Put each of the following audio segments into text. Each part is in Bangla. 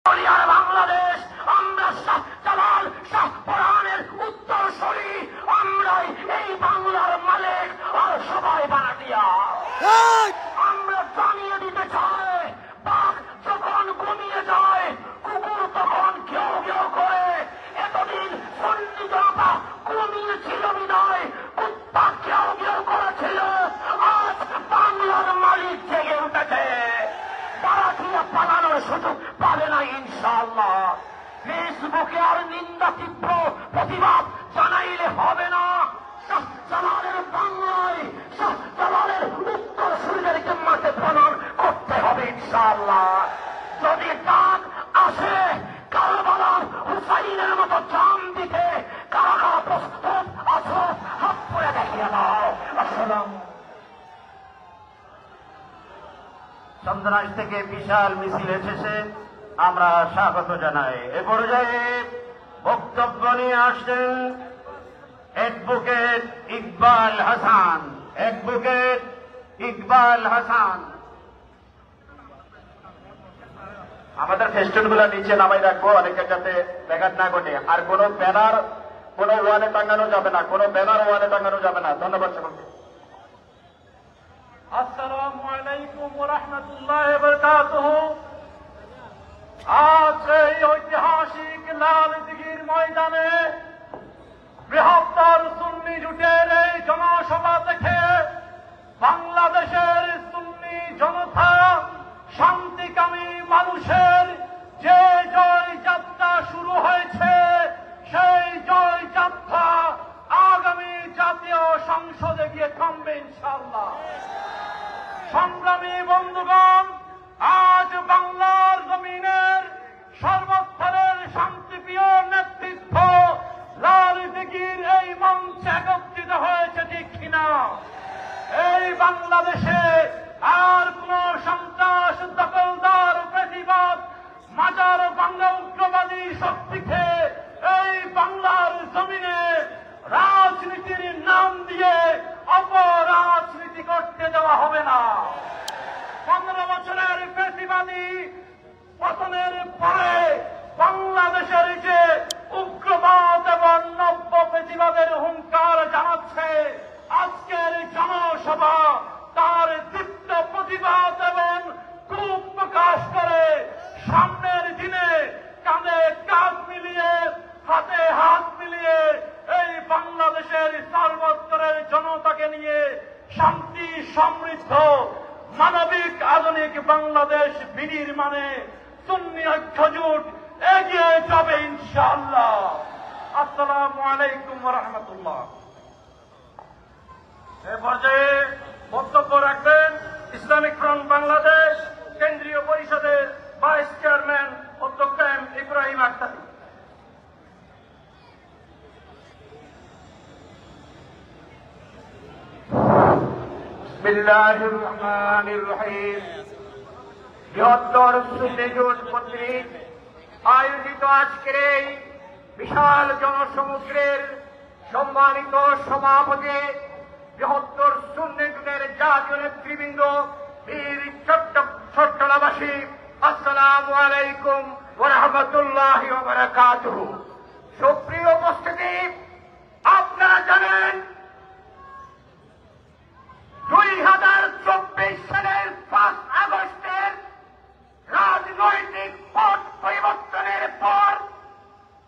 বাংলাদেশ আমরা শাহ জালাল শাহ পরানের উত্তরসূরি, আমরাই এই বাংলার মালিক আর সবাই বানাটিয়া। আমরা জানিয়ে দিতে চাই, বাঘ যখন ঘুমিয়ে যায় কুকুর তখন কেউ কেউ করে। এতদিন সুন্নি জনতা ঘুমিয়েছিল বিদায় কুত্তা কেউ কেউ করেছিল, আজ বাংলার মালিক জেগে উঠেছে। বারাটিয়া পালানোর সুযোগ পাবে না ইনশাআল্লাহ। ফেসবুকে আর নিন্দা তীব্র প্রতিবাদ জানাইলে হবে না। শাহ জালালের বাংলায় শাহ জালালের উত্তরসূরিদেরকে মাঠে প্রণয়ন করতে হবে ইনশাআল্লাহ। যদি ডাক আসে কারবালার হুসাইনের মতো জান দিতে, কারা কারা প্রস্তুত আছো হাত করে দেখিয়ে দাও। আসসালাম। চন্দনাইশ থেকে বিশাল মিছিল এসেছে, আমরা স্বাগত জানাই। এ পর্যায়ে বক্তব্য নিয়ে আসছেন অ্যাডভোকেট ইকবাল হাসান। অ্যাডভোকেট ইকবাল হাসান। আমাদের ফেস্টুনগুলো নিচে নামাই রাখবো, অনেকের যাতে ব্যাঘাত না ঘটে। আর কোনো ব্যানার কোনো ওয়ালে টাঙানো যাবে না, কোনো ব্যানার ওয়ালে টাঙানো যাবে না। ধন্যবাদ সকলকে। আসসালামু আলাইকুম ওয়া রাহমাতুল্লাহি ওয়া বারাকাতুহু। আজ এই ঐতিহাসিক লাল দিঘির ময়দানে বৃহত্তর সুন্নি জোটের এই জনসভা দেখে বাংলাদেশের সুন্নি জনতা, শান্তিকামী মানুষের যে জয় যাত্রা শুরু হয়েছে, সেই জয় যাত্রা আগামী জাতীয় সংসদে গিয়ে থামবে ইনশাআল্লাহ। সংগ্রামী বন্ধুগণ, আজ বাংলার জমিনের সর্বস্তরের শান্তিপ্রিয় নেতৃত্ব লাল দিঘির এই মঞ্চে একত্রিত হয়েছে, ঠিক কিনা? এই বাংলাদেশে আর কোন সন্ত্রাস, দখলদার, প্রতিবাদ, মাজার বাংলা উগ্রবাদী শক্তিকে এই বাংলার জমিনে রাজনীতির নাম দিয়ে অপরাজনীতি করতে দেওয়া হবে না। 15 বছরের প্রতিবাদী পতনের পরে বাংলাদেশের যে উগ্রবাদ এবং নব্য প্রতিবাদের হুঙ্কার জানাচ্ছে, আজকের জনসভা তার তীব্র প্রতিবাদ এবং ক্ষোভ প্রকাশ করে সামনের দিনে কাঁধে কাঁধ মিলিয়ে, হাতে হাত মিলিয়ে এই বাংলাদেশের সর্বস্তরের জনতাকে নিয়ে শান্তি, সমৃদ্ধ, মানবিক, আধুনিক বাংলাদেশ বিনির্মাণে সুন্নি ঐক্য জোট এগিয়ে যাবে ইনশাআল্লাহ। আসসালামু আলাইকুম ওয়া রাহমাতুল্লাহ। এ পর্যায়ে বক্তব্য রাখবেন ইসলামিক ফ্রন্ট বাংলাদেশ কেন্দ্রীয় পরিষদের ভাইস চেয়ারম্যান অধ্যক্ষ এম ইব্রাহিম আখতারি। বিসমিল্লাহির রহমানির রহিম। বৃহত্তর সুন্নি জোট কর্তৃক আয়োজিত আজকের এই বিশাল জনসমুদ্রের সম্মানিত সভাপতি, বৃহত্তর সুন্নি জোটের জাতীয় নেতৃবৃন্দ, বীর চট্টলাবাসী, আসসালামু আলাইকুম ওয়া রাহমাতুল্লাহি ওয়া বারাকাতুহু। সুপ্রিয় উপস্থিতি, আপনারা জানেন 2024 সালের 5 আগস্টের রাজনৈতিক পট পরিবর্তনের পর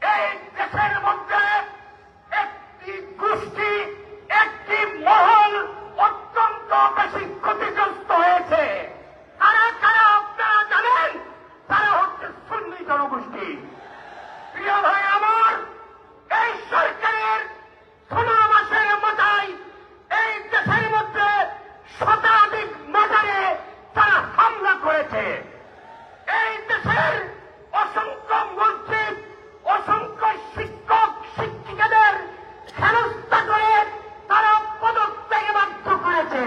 এই দেশের মধ্যে একটি গোষ্ঠী, একটি মহল অত্যন্ত বেশি ক্ষতিগ্রস্ত হয়েছে। কারা কারা আপনারা জানেন? তারা হচ্ছে সুন্নি জনগোষ্ঠী। প্রিয় ভাই আমার, এই সরকারের 16 মাসের মাথায় এই দেশের মধ্যে শতাধিক মাজারে তারা হামলা করেছে। এই দেশের অসংখ্য মসজিদ, অসংখ্য শিক্ষক শিক্ষিকাদের হেনস্থা করে তারা পদত্যাগে বাধ্য করেছে।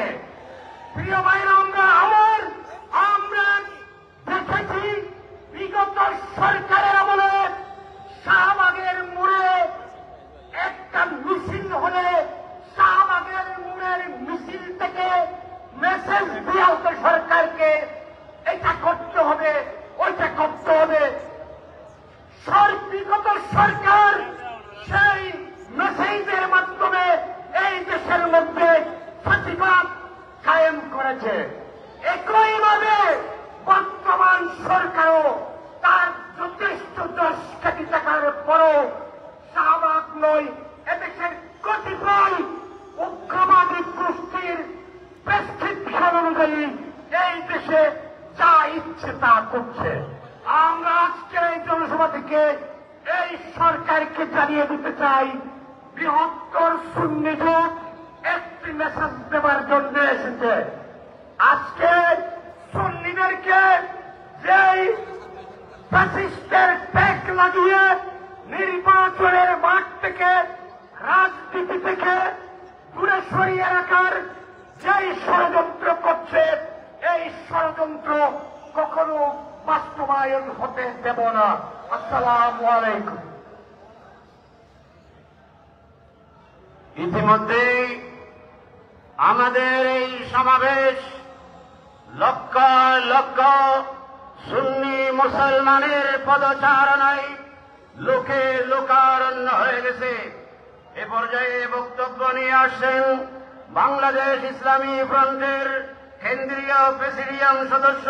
প্রিয় ভাইরা, আমরা দেখেছি বিগত সরকারের আমলে শাহবাগের মোড়ে একটা মিছিল হলে শাহবাগের মোড়ের মিছিল থেকে মেসেজ দেওয়া হতো সরকারকে, এটা করতে হবে, ওইটা করতে হবে। বড় শাহবাগ নয়, এদেশের কতিপয় উগ্রবাদী গোষ্ঠীর প্রেসক্রিপশন অনুযায়ী এই দেশে যা ইচ্ছে তা করছে। আমরা আজকের এই জনসভা থেকে এই সরকারকে জানিয়ে দিতে চাই, বৃহত্তর সুন্নি জোট একটি মেসেজ দেওয়ার জন্য এসেছে। আজকে সুন্নিদেরকে যেই ফ্যাসিস্টের ট্যাগ লাগিয়ে নির্বাচনের মাঠ থেকে, রাজনীতি থেকে দূরে সরিয়ে রাখার যেই ষড়যন্ত্র করছে, এই ষড়যন্ত্র কখনো বাস্তবায়ন হতে দেব না। আসসালামু আলাইকুম। ইতিমধ্যেই আমাদের এই সমাবেশ লক্ষ লক্ষ সুন্নি মুসলমানের পদচারণায় লোকে লোকারণ্য হয়ে গেছে। এ পর্যায়ে বক্তব্য নিয়ে আসছেন বাংলাদেশ ইসলামী ফ্রন্টের কেন্দ্রীয় প্রেসিডিয়াম সদস্য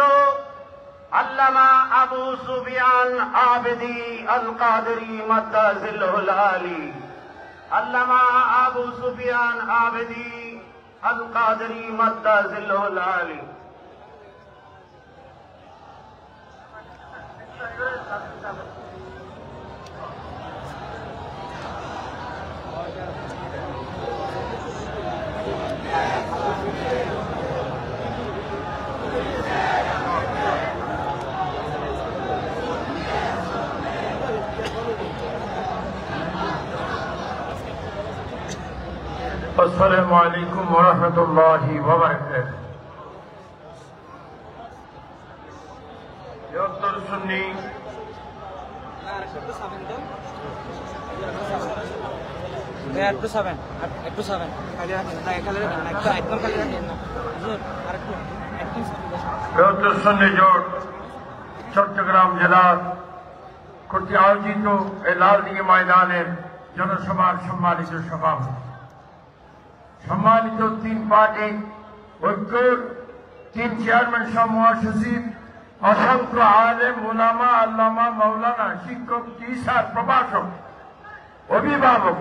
আল্লামা আবু সুফিয়ান আবেদী আল কাদেরী মাদ্দাজিল্লাহুল আলী। আল্লামা আবু সুফিয়ান আবেদী আল কাদেরী মাদ্দাজিল্লাহুল আলী। আসসালামু আলাইকুম ওয়া রাহমাতুল্লাহি ওয়া বারাকাতুহু। বৃহত্তর সুন্নি বৃহত্তর সুন্নি জোট চট্টগ্রাম জেলার কর্তৃক আয়োজিত এই লালদিঘি ময়দানের জনসভার সম্মানিত সভাপতি, সম্মানিত তিন পার্টি ঐক্যর তিন চেয়ারম্যান সহ মহাসচিব, অসংখ্য আলেম ওলামা আল্লামা মাওলানা, শিক্ষক, টিচার, প্রভাষক, অভিভাবক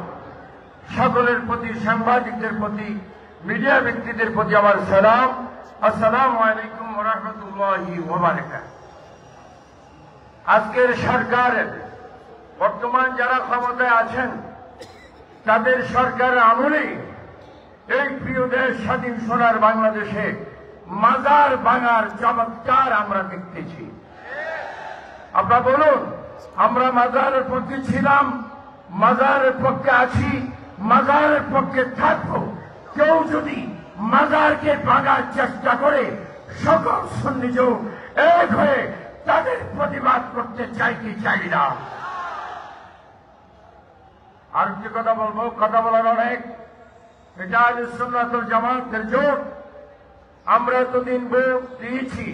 সকলের প্রতি, সাংবাদিকদের প্রতি, মিডিয়া ব্যক্তিদের প্রতি আমার সালাম। আসসালামু আলাইকুম ওয়া রাহমাতুল্লাহি ওয়া বারাকাতুহু। আজকের সরকারের বর্তমান যারা ক্ষমতায় আছেন তাদের সরকারের আমলে এই প্রিয় দেশ স্বাধীন সোনার বাংলাদেশে মাজার ভাঙার চমৎকার আমরা দেখতেছি। আপনারা বলুন, আমরা মাজারের পক্ষে ছিলাম, মাজারের পক্ষে আছি, মাজারের পক্ষে থাকবো। কেউ যদি মাজারকে ভাঙার চেষ্টা করে সকল সুন্নি জোট এক হয়ে তাদের প্রতিবাদ করতে চাই কি চাই না। আর কি কথা বলবো, কথা বলার অনেক। এটা আহলে সুন্নাত ওয়াল জামাতের জোট। আমরা এতদিন ভোট দিয়েছি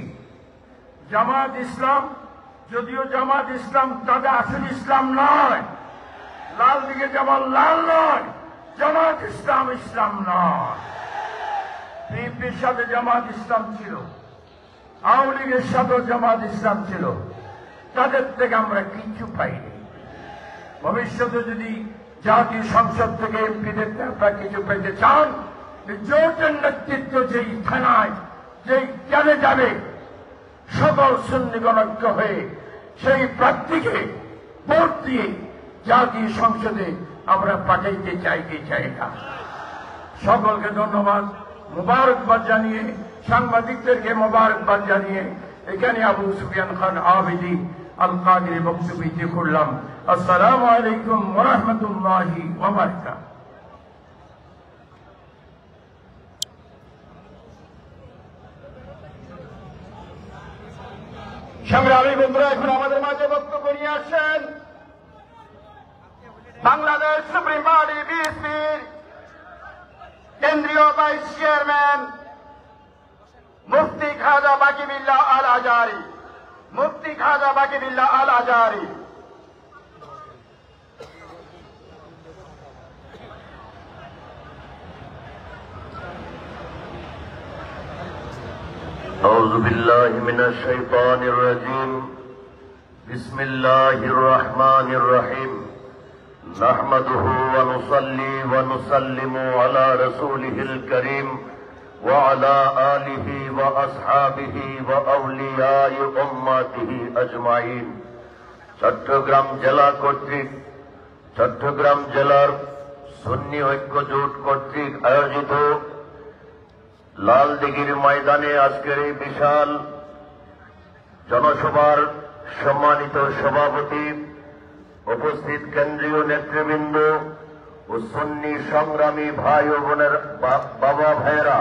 জামাত ইসলাম, যদিও জামাত ইসলাম তাদের আসল ইসলাম নয়, লাল দিকে যেমন লাল নয়, জামাত ইসলাম ইসলাম নয়। বিএনপির সাথে জামাত ইসলাম ছিল, আওয়ামী লীগের সাথেও জামাত ইসলাম ছিল, তাদের থেকে আমরা কিচ্ছু পাইনি। ভবিষ্যতে যদি জাতীয় সংসদ থেকে এমপিদের আপনারা কিছু পেতে চান, জোটের নেতৃত্ব যেই থানায়, যেই জানে যাবে, সকল সুন্নিগণ ঐক্য হয়ে সেই প্রার্থীকে ভোট দিয়ে জাতীয় সংসদে আমরা পাঠাইতে চাই কি চাই না। সকলকে ধন্যবাদ, মোবারকবাদ জানিয়ে, সাংবাদিকদেরকে মোবারকবাদ জানিয়ে এখানে আবু সুফিয়ান খান আবেদী আল কাদেরী বক্তব্য করলাম। আসসালামু আলাইকুম ওয়া রাহমাতুল্লাহি ওয়া বারাকাতুহু। সংগ্রামী বন্ধুরা, এখন আমাদের মাঝে বক্তব্য নিয়ে আসছেন বাংলাদেশ সুপ্রিম পার্টি বিএসপির কেন্দ্রীয় ভাইস চেয়ারম্যান মুফতি খাজা বাকি বিল্লাহ আল আজারি। মুফতি খাজা বাকি বিল্লাহ আল আজারি। أعوذ بالله من الشيطان الرجيم بسم الله الرحمن الرحيم نحمده ونصلي ونسلم على رسوله الكريم وعلى آله وأصحابه وأولياء أمته أجمعين চট্টগ্রাম জেলা কর্তৃক চট্টগ্রাম জেলার সুন্নি ঐক্য জোট কর্তৃক আয়োজিত লালদিঘির ময়দানে আজকের এই বিশাল জনসভার সম্মানিত সভাপতি, উপস্থিত কেন্দ্রীয় নেতৃবৃন্দ ও সুন্নি সংগ্রামী ভাই ও বোনের বাবা ভাইয়েরা,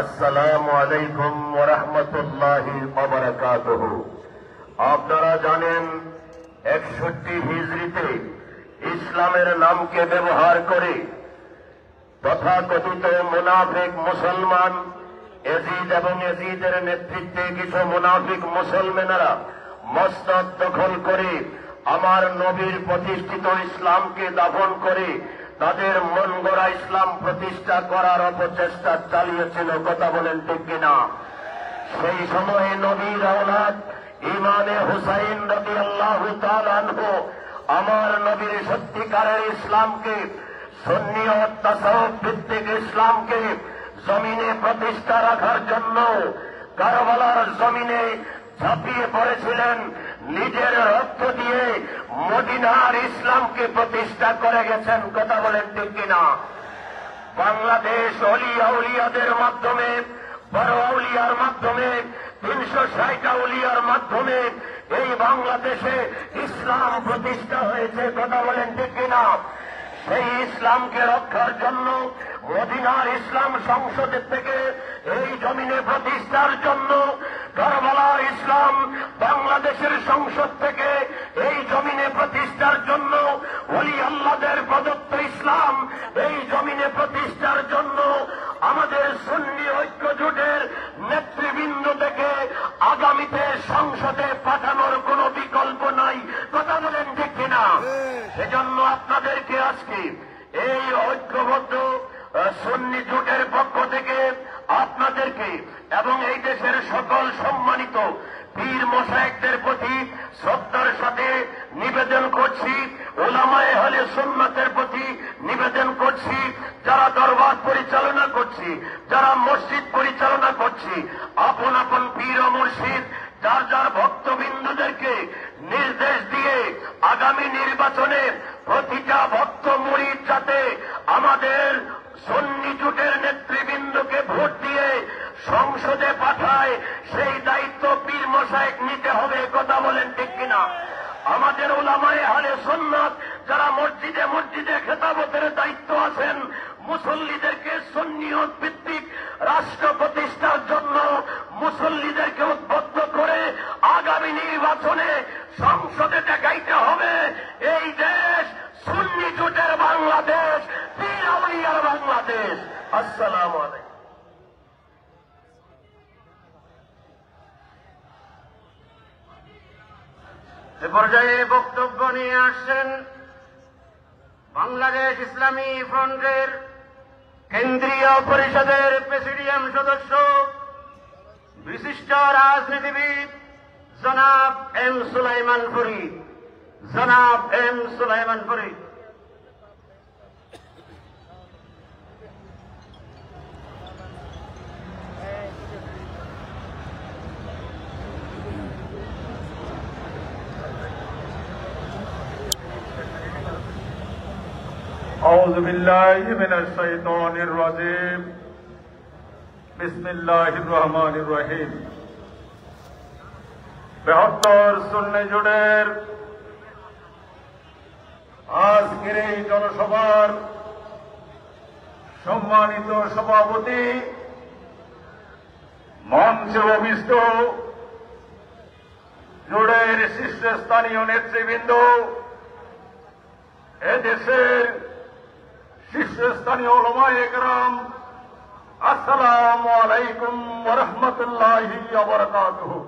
আসসালামু আলাইকুম ওয়া রাহমাতুল্লাহি ওয়া বারাকাতুহু। আপনারা জানেন 61 হিজরিতে ইসলামের নামকে ব্যবহার করে তথাকথিত মুনাফিক মুসলমান এজিদ এবং এজিদের নেতৃত্বে কিছু মুনাফিক মুসলমানেরা মসনদ দখল করে আমার নবীর প্রতিষ্ঠিত ইসলামকে দাফন করে তাদের মন গড়া ইসলাম প্রতিষ্ঠা করার অপচেষ্টা চালিয়েছিল। কথা বলেন ঠিক কিনা? সেই সময়ে নবীর আওলাদ ইমামে হুসাইন রাদিয়াল্লাহু তাআলা আনহু আমার নবীর সত্যিকারের ইসলামকে, সুন্নি ও তাসাউফ ভিত্তিক ইসলামকে জমিনে প্রতিষ্ঠা রাখার জন্য কারবালার জমিনে ঝাঁপিয়ে পড়েছিলেন। নিজের রক্ত দিয়ে মদিনার ইসলামকে প্রতিষ্ঠা করে গেছেন। কথা বলেন ঠিক কিনা? বাংলাদেশ অলিয়া উলিয়াদের মাধ্যমে, বড় আউলিয়ার মাধ্যমে, 360 আউলিয়ার মাধ্যমে এই বাংলাদেশে ইসলাম প্রতিষ্ঠা হয়েছে। কথা বলেন ঠিক কিনা? সেই ইসলামকে রক্ষার জন্য মদিনার ইসলাম সংসদের থেকে এই জমিনে প্রতিষ্ঠার জন্য কারবালার ইসলাম বাংলাদেশের সংসদ থেকে এই জমিনে প্রতিষ্ঠার জন্য ওলি আল্লাহদের প্রদত্ত ইসলাম এই জমিনে প্রতিষ্ঠার জন্য আমাদের সুন্নি ঐক্য জোটের নেতৃবৃন্দ থেকে আগামীতে সংসদে পাঠানোর কোনো বিকল্প নাই। কথা বলেন ঠিক কিনা? সেজন্য আপনাদেরকে আজকে এই ঐক্যবদ্ধ সুন্নি জোটের পক্ষ থেকে আপনাদেরকে এবং এই দেশের সকল সম্মানিত পীর মশায়েখদের প্রতি শ্রদ্ধার সাথে নিবেদন করছি, উলামায়ে আহলে সুন্নাতের প্রতি নিবেদন করছি, যারা দরবার পরিচালনা করছি, যারা মসজিদ পরিচালনা করছি, আপন আপন পীর ও মুর্শিদ যার যার ভক্তবৃন্দদেরকে নির্দেশ দিয়ে আগামী নির্বাচনে প্রতিটা ভক্ত মুরিদ যাতে আমাদের সুন্নি জোটের নেতৃবৃন্দকে ভোট দিয়ে সংসদে পাঠায় সেই দায়িত্ব পীর মশায়েখ নিতে হবে। কথা বলেন ঠিক কিনা? আমাদের উলামায়ে আহলে সুন্নাত যারা মসজিদে মসজিদে খেতাবতের দায়িত্ব আছেন, মুসল্লিদেরকে সুন্নিয়ত ভিত্তিক রাষ্ট্র প্রতিষ্ঠার জন্য মুসল্লিদেরকে উদ্বুদ্ধ করে আগামী নির্বাচনে সংসদে দেখাইতে হবে এই দেশ সুন্নি জোটের বাংলাদেশ, পীর আউলিয়ার বাংলাদেশ। আসসালামু আলাইকুম। এ পর্যায়ে বক্তব্য নিয়ে আসছেন বাংলাদেশ ইসলামী ফ্রন্টের কেন্দ্রীয় পরিষদের প্রেসিডিয়াম সদস্য, বিশিষ্ট রাজনীতিবিদ জনাব এম সুলাইমান ফরিদ। জনাব এম সুলাইমান ফরিদ। أعوذ بالله من الشيطان الرجيم بسم الله الرحمن الرحيم। বৃহত্তর সুন্নি জোটের আজকের এই জনসভার সম্মানিত সভাপতি, মঞ্চে অভিষ্ট জোটের শীর্ষস্থানীয় নেতৃবৃন্দ, এদেশের শীর্ষস্থানীয় উলামায়ে কেরাম, আসসালামু আলাইকুম ওয়া রাহমাতুল্লাহি ওয়া বারাকাতুহু।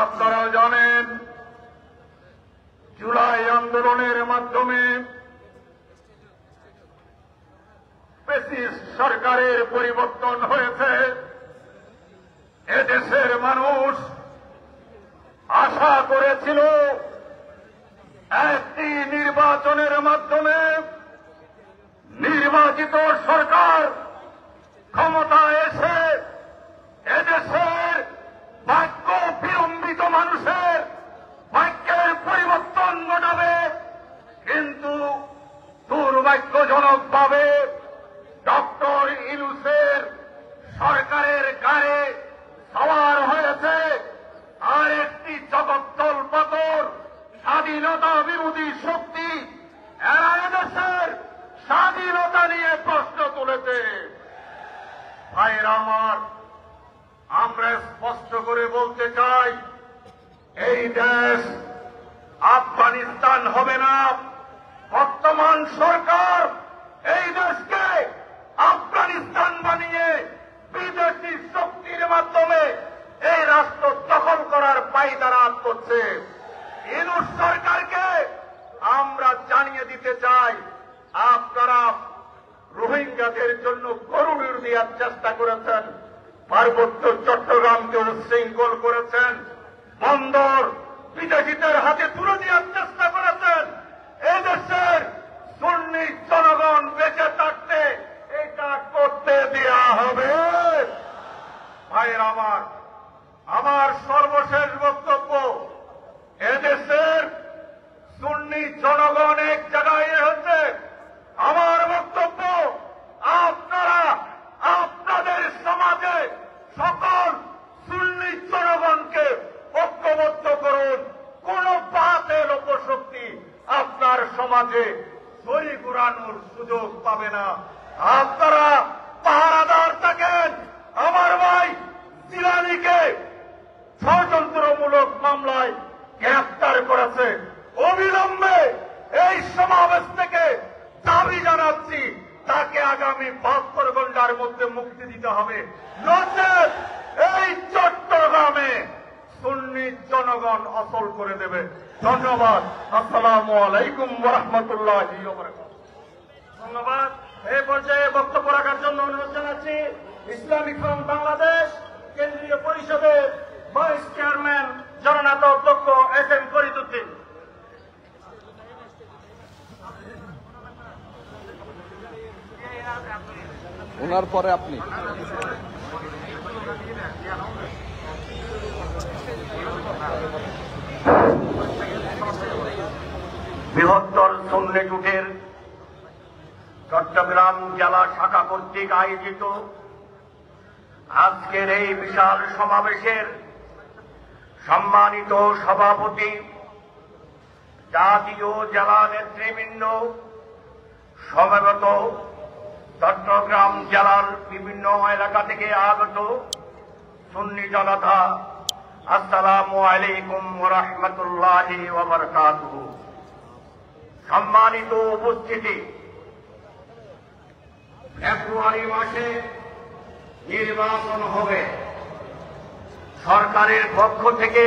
আপনারা জানেন জুলাই আন্দোলনের মাধ্যমে ফ্যাসিস্ট সরকারের পরিবর্তন হয়েছে। এদেশের মানুষ আশা করেছিল একটি নির্বাচনের মাধ্যমে নির্বাচিত সরকার ক্ষমতায় এসে এদেশের ভাগ্য বিলম্বিত মানুষের ভাগ্যের পরিবর্তন ঘটাবে, কিন্তু দুর্ভাগ্যজনকভাবে ডক্টর ইউনূসের সরকারের গায়ে সওয়ার হয়েছে আর একটি জগদ্দল পাথর স্বাধীনতা বিরোধী শক্তি। এরা এদেশের স্বাধীনতা নিয়ে প্রশ্ন তুলেছে। ভাইরা আমার, আমরা স্পষ্ট করে বলতে চাই, এই দেশ আফগানিস্তান হবে না। বর্তমান সরকার এই দেশকে আফগানিস্তান বানিয়ে বিদেশি শক্তির মাধ্যমে এই রাষ্ট্র দখল করার পায়তারা করছে। ইউনূস সরকারকে আমরা জানিয়ে দিতে চাই, আপনারা রোহিঙ্গাদের জন্য করুণের দেওয়ার চেষ্টা করেছেন, পার্বত্য চট্টগ্রামকে উচ্ছৃঙ্খল করেছেন, বন্দর বিদেশিদের হাতে তুলে দেওয়ার চেষ্টা করেছেন। এদেশের সুন্নি জনগণ বেঁচে থাকতে এটা করতে দেওয়া হবে। ভাইয়ের আমার সর্বশেষ বক্তব্য, এদেশের সুন্নি জনগণ এক জায়গায় হচ্ছে। আমার বক্তব্য, আপনারা আপনাদের সমাজে সকল সুন্নি জনগণকে ঐক্যবদ্ধ করুন। কোন বাতের অপশক্তি আপনার সমাজে ছড়ি ঘুরানোর সুযোগ পাবে না। আপনারা পাহারাদার থাকেন। আমার ভাই জিলানীকে ষড়যন্ত্রমূলক মামলায় গ্রেফতার করেছে। অবিলম্বে এই সমাবেশ থেকে দাবি জানাচ্ছি, তাকে আগামী 72 ঘন্টার মধ্যে মুক্তি দিতে হবে, নচেত এই চট্টগ্রামে সুন্নি জনগণ অচল করে দেবে। ধন্যবাদ। আসসালামু আলাইকুম ওয়া রাহমাতুল্লাহি ওয়া বারাকাতুহু। ধন্যবাদ। এই পর্যায়ে বক্তব্য রাখার জন্য অনুরোধ জানাচ্ছি ইসলামিক ফ্রন্ট বাংলাদেশ কেন্দ্রীয় পরিষদের ভাইস চেয়ারম্যান জননেত অধ্যক্ষ এস.এম. ফরিদউদ্দিন। ওনার পরে আপনি। বৃহত্তর সুন্নি জোটের চট্টগ্রাম জেলা শাখা কর্তৃক আয়োজিত আজকের এই বিশাল সমাবেশের সম্মানিত সভাপতি, জাতীয় জেলা নেতৃবৃন্দ, সমবেত চট্টগ্রাম জেলার বিভিন্ন এলাকা থেকে আগত সুন্নি জনতা, আসসালামু আলাইকুম ওয়া রাহমাতুল্লাহি ওয়া বারাকাতুহু। সম্মানিত উপস্থিতি, ফেব্রুয়ারি মাসে নির্বাচন হবে। সরকারের পক্ষ থেকে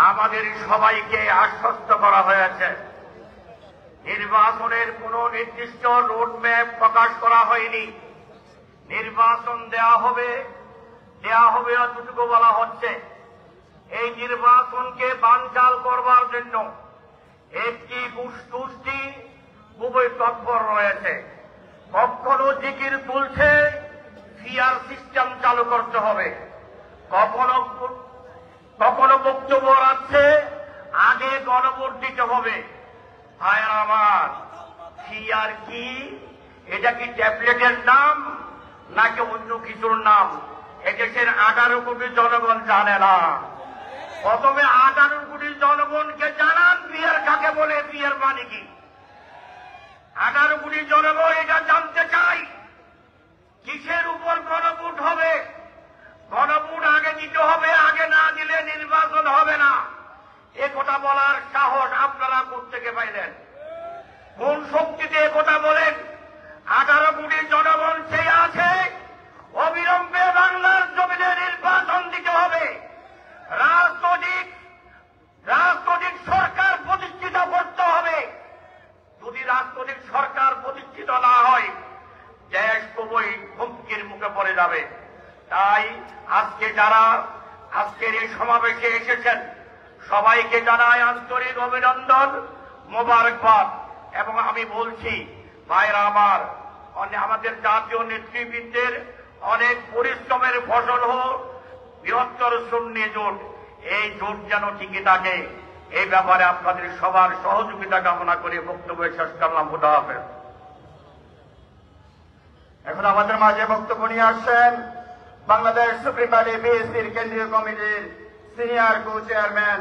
আমাদের সবাইকে আশ্বস্ত করা হয়েছে। নির্বাচনের কোন নির্দিষ্ট রোডম্যাপ প্রকাশ করা হয়নি। নির্বাচন দেয়া হবে এতটুকু বলা হচ্ছে। এই নির্বাচনকে বানচাল করবার জন্য একটি গোষ্ঠী খুবই তৎপর রয়েছে। কখনো জিকির তুলছে, ফিয়ার সিস্টেম চালু করতে হবে, কখনো বক্তব্য রাখছে, আগে গণভোট দিতে হবে। ভাইয়ের আমার, ফিয়ার কি? এটা কি ট্যাবলেটের নাম নাকি অন্য কিছুর নাম? এদেশের 18 কোটি জনগণ জানে না। প্রথমে 18 কোটি জনগণকে জানান ফিয়ার কাকে বলে, ফিয়ার মানে কি। 18 কোটি জনগণ এটা জানতে চাই। কিসের উপর গণভোট হবে? গণভোট আগে দিতে হবে, আগে না দিলে নির্বাচন হবে না। এ কথা বলার সাহস আপনারা কোত্থেকে পাইলেন? কোন শক্তিতে এ কথা বলেন? 18 কোটি জনগণ চেয়ে আছে অবিলম্বে বাংলার জমিনে নির্বাচন দিতে হবে। রাজনৈতিক সরকার প্রতিষ্ঠিত করতে হবে। যদি রাজনৈতিক সরকার প্রতিষ্ঠিত না হয়, দেশ খুবই হুমকির মুখে পড়ে যাবে। তাই আজকে যারা আজকের এই সমাবেশে এসেছেন, সবাইকে জানাই আন্তরিক অভিনন্দন, মোবারকবাদ। এবং আমি বলছি ভাইরা আমার, আমাদের জাতীয় নেতৃবৃন্দের অনেক পরিশ্রমের ফসল হোক বৃহত্তর সুন্নি জোট, এই জোট যেন টিকে থাকে, এই ব্যাপারে আপনাদের সবার সহযোগিতা কামনা করে বক্তব্য শেষ করলাম। খুদা হাফেজ। এখন আমাদের মাঝে বক্তব্য নিয়ে আসছেন বাংলাদেশ সুপ্রিম পার্টি বিএসপির কেন্দ্রীয় কমিটির সিনিয়র কো চেয়ারম্যান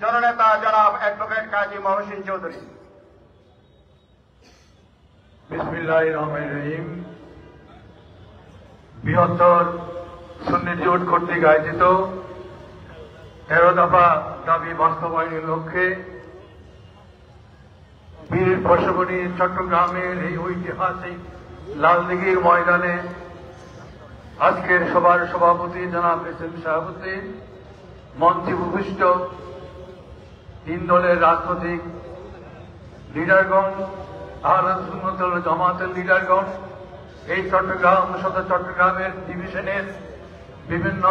জননেতা জনাব অ্যাডভোকেট কাজী মহসিন চৌধুরী। বিসমিল্লাহির রহমানির রহিম। বৃহত্তর সুন্নি জোট কর্তৃক আয়োজিত 13 দফা দাবি বাস্তবায়নের লক্ষ্যে বীর প্রসবনী চট্টগ্রামের এই ঐতিহাসিক লালদিঘির ময়দানে আজকের সভার সভাপতি জনাব এসএম শাহাবুদ্দিন, মঞ্চে উপবিষ্ট 3 দলের রাজনৈতিক লিডারগণ, আহলে সুন্নাত ওয়াল জামাতের লিডারগণ, এই চট্টগ্রাম সদর চট্টগ্রামের ডিভিশনের বিভিন্ন